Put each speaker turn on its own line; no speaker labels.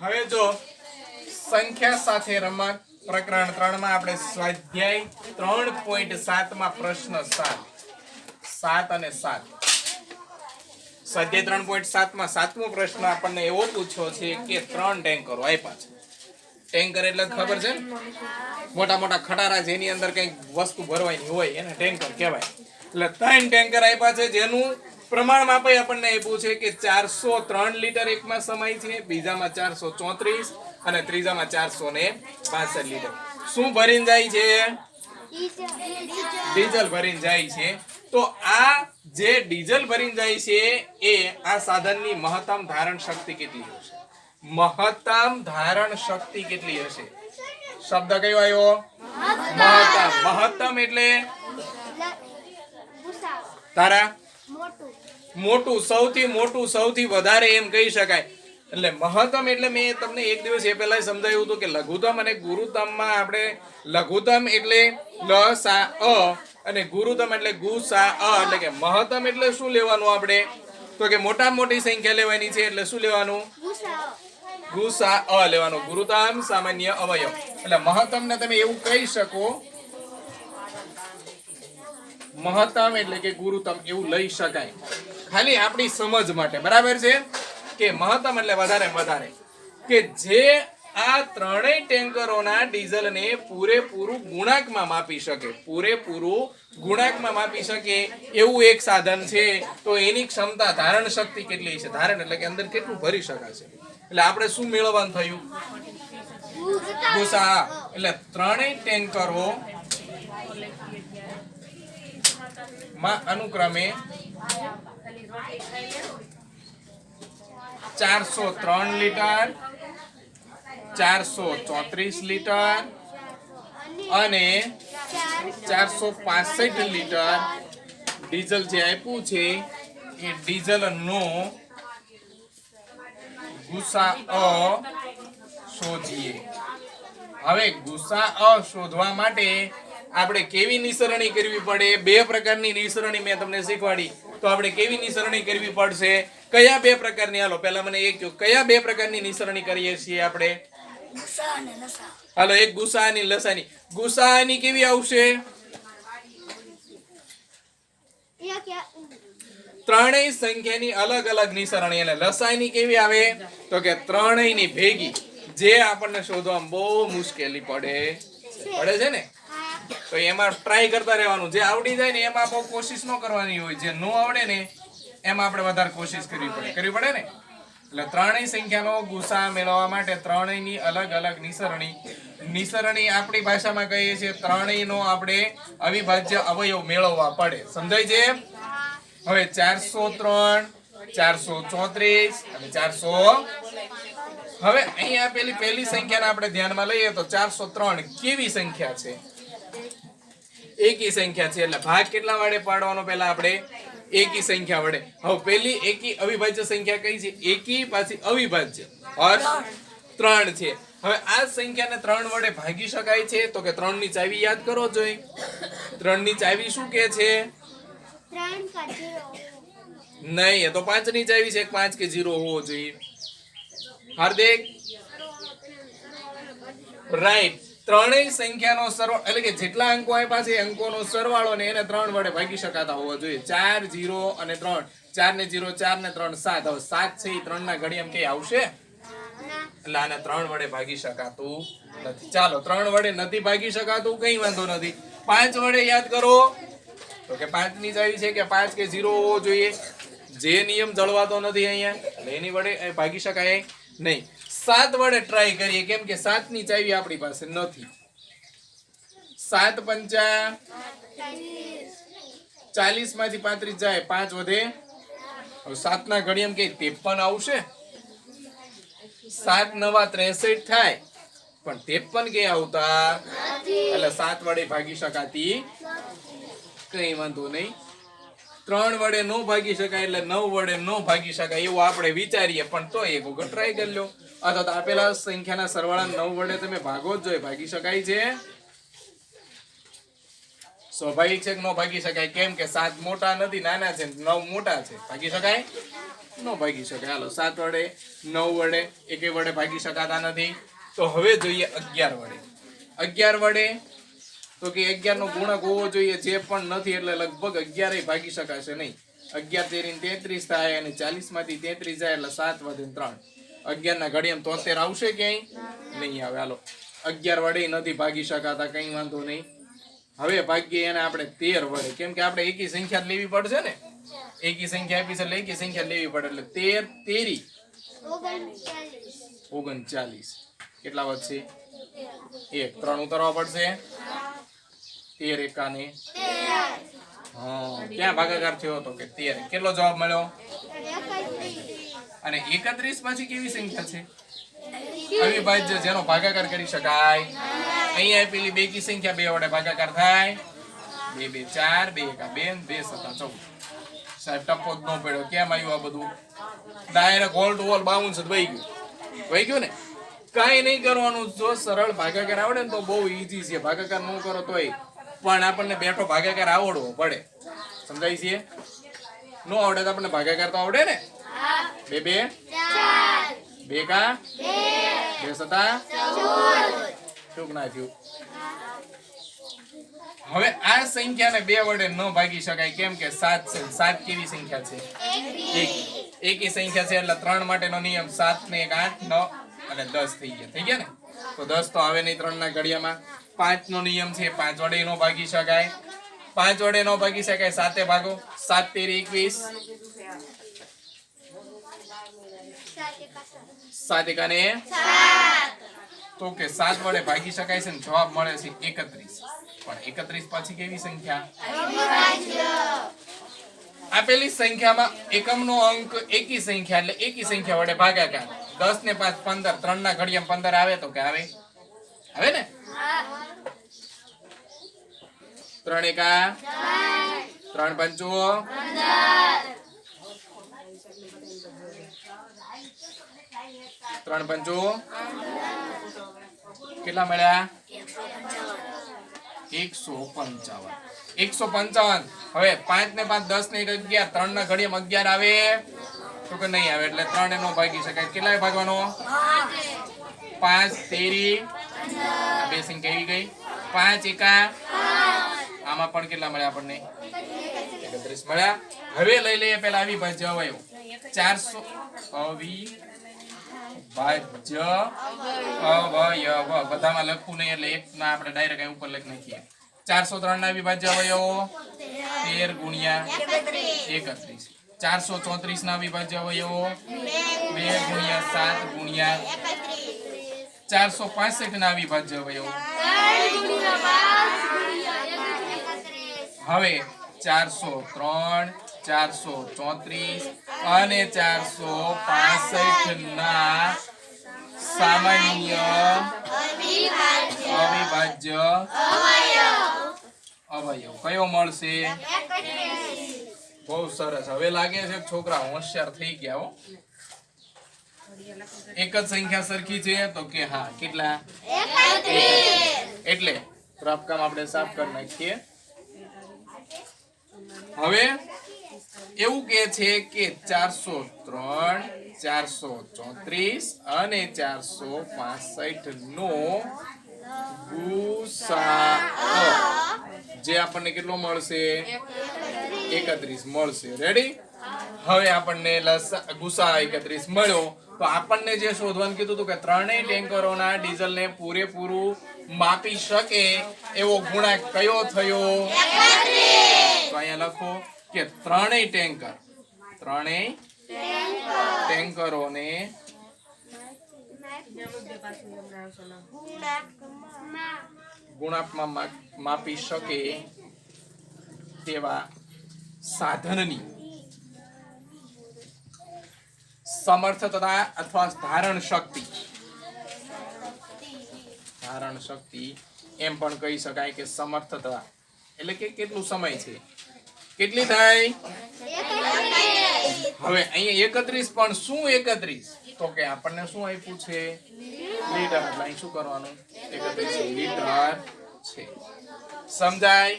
હવે જો સંખ્યા સાથે રમત પ્રકરણ 3 માં આપણે સ્વાધ્યાય 3.7 માં પ્રશ્ન 7 અને 7 સ્વાધ્યાય 3.7 માં 7મો પ્રશ્ન આપણને એવો પૂછ્યો છે કે 3 ટેન્કરો આપ્યા છે. ટેન્કર એટલે ખબર છે મોટા મોટા ખટારા જેની અંદર કઈ વસ્તુ ભરવાની હોય એને ટેન્કર કહેવાય. એટલે 3 ટેન્કર આપ્યા છે જેનું પ્રમાણ માપે આપણને આપ્યું છે કે 403 લીટર એકમાં સમાય છે, બીજામાં 434 અને ત્રીજામાં 465 લીટર. શું ભરીને જાય છે? ડીઝલ ભરીને જાય છે. તો આ જે ડીઝલ ભરીને જાય છે એ આ સાધનની મહત્તમ ધારણ શક્તિ કેટલી હશે? મહત્તમ ધારણ શક્તિ કેટલી હશે? શબ્દ કયો આવ્યો? મહત્તમ. મહત્તમ એટલે તારા મોટું, સૌથી મોટું, સૌથી વધારે એમ કહી શકાય. એટલે મહત્તમ એટલે મેં તમને એક દિવસ એ પહેલા સમજાવ્યું હતું કે લઘુત્તમ અને ગુરુત્તમમાં આપણે લઘુત્તમ એટલે લ સા અ અને ગુરુત્તમ એટલે ગુ સા અ. એટલે કે મહત્તમ એટલે શું લેવાનું આપણે? તો કે મોટામાં મોટી સંખ્યા લેવાની છે એટલે શું લેવાનું? ગુ સા અ લેવાનું. ગુરુત્તમ સામાન્ય અવયવ. એટલે મહત્તમ ને તમે એવું કહી શકો મહત્તમ એટલે કે ગુરુત્તમ એવું લઈ શકાય ખાલી આપણી સમજ માટે. બરાબર છે કે મહત્તમ એટલે વધારે વધારે કે જે આ ત્રણેય ટેન્કરોના ડીઝલને પૂરેપૂરું ગુણાંકમાં માપી શકે, પૂરેપૂરું ગુણાંકમાં માપી શકે એવું એક સાધન છે. તો એની ક્ષમતા ધારણ શક્તિ કેટલી છે? ધારણ એટલે કે અંદર કેટલું ભરી શકાશે. એટલે આપણે શું મેળવવાનું થયું? ગુસા. એટલે ત્રણેય ટેન્કરો માં અનુક્રમે 403 લીટર, 434 લીટર અને 465 લીટર ડીઝલ જે આપ્યું છે એ ડીઝલનો ગુસાઅ શોધીએ. હવે ગુસાઅ શોધવા માટે આપણે કેવી નિસરણી કરવી પડે? બે પ્રકારની નિસરણી મેં તમને શીખવાડી. તો આપણે કેવી નિસરણી કરવી પડશે? કયા બે પ્રકારની? હાલો પહેલા મને એક કહો, કયા બે પ્રકારની નિસરણી કરીએ છીએ આપણે? હાલો, એક ગુસાઅની લસાની. ગુસાઅની કેવી આવશે? ત્રણેય સંખ્યાની અલગ અલગ નિસરણી. એટલે લસાઈની કેવી આવે? તો કે ત્રણેયની ભેગી, જે આપણને શોધવામાં બહુ મુશ્કેલી પડે છે ને. તો એમાં ટ્રાય કરતા રહેવાનું. જે આવડી જાય ને એમાં બહુ કોશિશ ન કરવાની હોય, જે ન આવડે ને એમાં આપણે વધારે કોશિશ કરવી પડે ને. એટલે ત્રણેય સંખ્યાનો ગુસા મેળવવા માટે ત્રણેયની અલગ અલગ નિસરણી આપણી ભાષામાં કહીએ છીએ ત્રણેયનો આપણે અવિભાજ્ય અવયવ મેળવવા પડે. સમજાય છે? હવે 403, 434 અને 400. હવે અહીંયા પહેલી સંખ્યાને આપણે ધ્યાનમાં લઈએ તો 403 કેવી સંખ્યા છે? એકી સંખ્યા છે. એટલે ભાગ કેટલા વડે પાડવાનો? પહેલા આપણે એકી સંખ્યા વડે. હવે પહેલી એકી અવિભાજ્ય સંખ્યા કઈ છે? એકી પાછી અવિભાજ્ય અર્થ 3 છે. હવે આ સંખ્યાને 3 વડે ભાગી શકાય છે? તો કે 3 ની ચાવી યાદ કરો જોઈએ. 3 ની ચાવી શું કે છે? નહીં, એ તો 5 ની ચાવી છે. 5 કે 0 હોવો જોઈએ. હાર્દિક રાઈટ. ત્રણેય સંખ્યાનો સરવાળો એટલે કે જેટલા અંકો આપ્યા છે અંકોનો સરવાળો ને એને 3 વડે ભાગી શકાતા હોવો જોઈએ. 4 0 અને 3. 4 ને 0 4 ને 3 7. હવે 7 છે એ 3 ના ઘડિયામાં કઈ આવશે? એટલે આને 3 વડે ભાગી શકાતું નથી. ચાલો, 3 વડે નથી ભાગી શકાતું, કઈ વાંધો નથી. 5 વડે યાદ કરો તો કે 5 ની ચાવી છે કે 5 કે 0 હોવો જોઈએ. જે નિયમ જળવાતો નથી અહીંયા એટલે એની વડે ભાગી શકાય નહીં. 7 વડે ટ્રાય કરીએ, કેમ કે 7 ની ચાવી આપણી પાસે નથી. 7 પંચા 40 માંથી 35 જાય, 5 વધે. હવે 7 ના ઘડિયામાં કે 53 આવશે. 7 નવા 63 થાય પણ 53 કે આવતા એટલે 7 વડે ભાગી શકાતી કઈ વાંધો નહીં. 3 વડે નો ભાગી શકાય એટલે 9 વડે નો ભાગી શકાય એવું આપણે વિચારીએ, પણ તો એક વખત ટ્રાય કરી લો. અથવા તો આપેલા સંખ્યાના સરવાળા 9 વડે તમે ભાગો જ જોઈએ. ભાગી શકાય છે? સ્વાભાવિક છે કે નો ભાગી શકાય? કેમ કે 7 મોટા નથી, નાના છે, 9 મોટા છે. ભાગી શકાય? નો ભાગી શકાય. હાલો 7 વડે 9 વડે એકે વડે ભાગી શકાતા નથી. તો હવે જોઈએ 11 વડે. 11 વડે તો કે 11 નો ગુણક હોવો જોઈએ, જે પણ નથી એટલે લગભગ 11 ભાગી શકાશે નહીં. 11 તેરી 33 થાય અને 40 માંથી 33 જાય એટલે 7 વધે 3. 11 ના ઘડિયામાં 73 આવશે ક્યાંય નહીં આવે. હાલો 11 વડે નથી ભાગી શકાતા, કઈ વાંધો નહીં. હવે ભાગ્ય એને આપણે 13 વડે, કેમ કે આપણે એકી સંખ્યા જ લેવી પડશે ને. એકી સંખ્યા આપી છે એટલે એકી સંખ્યા લેવી પડે એટલે 13 તેરી 39. કેટલા વધશે? 1. 3 ઉતારવા પડશે. 13 એકાને ક્યાં ભાગાકાર થયો હતો કે 13. કેટલો જવાબ મળ્યો? અને 31 પાછી કેવી સંખ્યા છે? અવિભાજ્ય, જેનો ભાગાકાર કરી શકાય. અહીંયા પેલી બેકી સંખ્યા 2 વડે ભાગાકાર થાય. 2 2 4, 2 1 2, 2 7 14. સાહેબ ટપ્પો જ ન પડ્યો. કેમ આવ્યું આ બધું? Direct hole to hole bounce જ વહી ગયું ને. કાંઈ નહીં કરવાનું. જો સરળ ભાગાકાર આવડે ને તો બહુ ઈઝી છે. ભાગાકાર ન કરો તોય પણ આપણને બેઠો ભાગાકાર આવડવો પડે. સમજાય છે? નો આવડે તો આપણને ભાગાકાર તો આવડે ને. 2 2 2 કા 2 7 શું ના થયું? હવે આ સંખ્યાને 2 વડે ન ભાગી શકાય, કેમ કે 7 છે. 7 કેવી સંખ્યા છે? એકી સંખ્યા છે એટલે 3 માટેનો નિયમ 7 ને 1 8 9 અને 10 થઈ ગયા ને. તો 10 તો આવે નહીં 3 ના ઘડિયામાં. 5 નો નિયમ છે, 5 વડે નો ભાગી શકાય. 5 વડે નો ભાગી શકાય, 7 ભાગો. 7 તેરી 21, 7 એકાને 7. તો કે 7 વડે ભાગી શકાય છે ને જવાબ મળે છે 31. પણ 31 પાછી કેવી સંખ્યા? આપેલી સંખ્યામાં એકમનો અંક એકી સંખ્યા એટલે એકી સંખ્યા વડે ભાગાકાર. 10 ને 5 15, 3 ના ઘડિયામાં 15 આવે તો કે આવે ને. 3 એકા 3 પંચુઓ 3 પંચુઓ કેટલા મળ્યા? 155. 155. હવે 5 ને 5 10 ને 1 11, 3 ના ઘડિયામાં 11 આવે તો કે નહીં આવે એટલે 3 નો ભાગી શકાય. કેટલાય ભાગવાનો? 5 તેરી 2 સંખ્યા આવી ગઈ. 5 એકા આમાં પણ કેટલા મળ્યા આપણને? 31 મળ્યા. હવે લઈ લઈએ પેલા અવિભાજ્ય અવયવ. 400 અવિભાજ્ય અવયવ બધામાં લખવું નહીં એટલે એક ના આપણે ડાયરેક્ટ અહીં ઉપર લખી નાખીએ. 403 ના અવિભાજ્ય અવયવો 13 ગુણ્યા 31. 434 ના અવિભાજ્ય અવયવો 2 ગુણ્યા 7 ગુણ્યા 465 ના અવિભાજ્ય અવયવો હવે 403, 434 અને 465 ના સામાન્ય અવિભાજ્ય અવયવ કયો મળશે? બહુ સરસ. હવે લાગે છે છોકરા હોશિયાર થઈ ગયા હો. એક જ સંખ્યા સરખી છે તો કે હા. કેટલા? 31. એટલે પ્રાપ્તકામ આપણે સાફ કરી નાખીએ. હવે એવું કે છે કે 403, 434 અને 465 નો ગુસાઅ જે આપણને કેટલો મળશે? 31 મળશે. રેડી? હવે આપણને ગુસાઅ 31 મળ્યો તો આપણને જે શોધવાનું કીધું હતું કે ત્રણેય ટેન્કરોના ડીઝલને પૂરેપૂરું માપી શકે એવો ગુણાંક કયો થયો? 31. તો અહીંયા લખો કે ત્રણેય ટેન્કરોને ગુણાંકમાં માપી શકે તેવા સાધનની સમર્થતા અથવા ધારણ શક્તિ એમ પણ કહી શકાય કે સમર્થતા એટલે કે કેટલું સમય છે. કેટલી થાય? હવે અહીંયા 31 પણ શું 31? તો કે આપણને શું આપ્યું છે? લીટર. એટલે અહીં શું કરવાનું? 31 લીટર છે. સમજાય?